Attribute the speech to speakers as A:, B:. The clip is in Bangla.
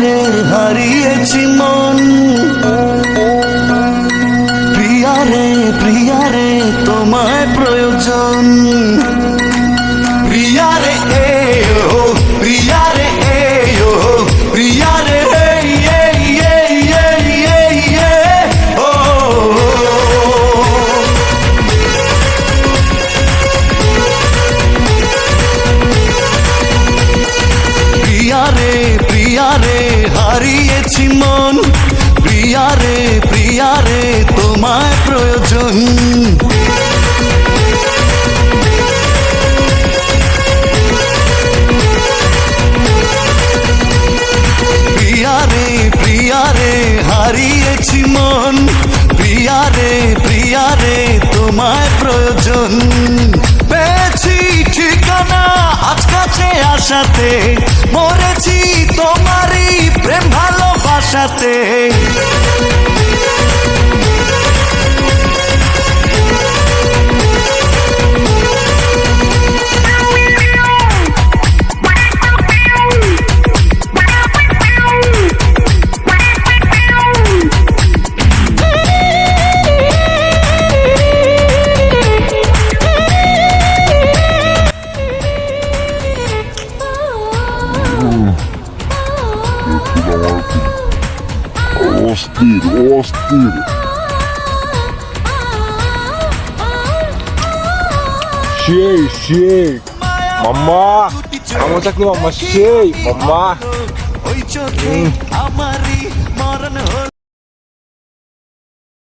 A: রে হারিয়েছি মন, প্রিয়া রে তোমায় প্রয়োজন। প্রিয়া রে ও প্রিয়া রে ও প্রিয়া রে ও প্রিয়া রে হারিয়েছি মন, প্রিয়া রে তোমায় প্রয়োজন। প্রিয়া রে হারিয়েছি মন, প্রিয়া রে তোমায় প্রয়োজন। পেয়েছি ঠিকানা আজ কাছে আসাতে, মরেছি তোমারই প্রেম ভালোবাসাতে।
B: অস্থির সেই মাম্মা আমার চাকরি মাম্মা সেই মাম্মা
A: ওই চোখে আমারই মরণ হলো।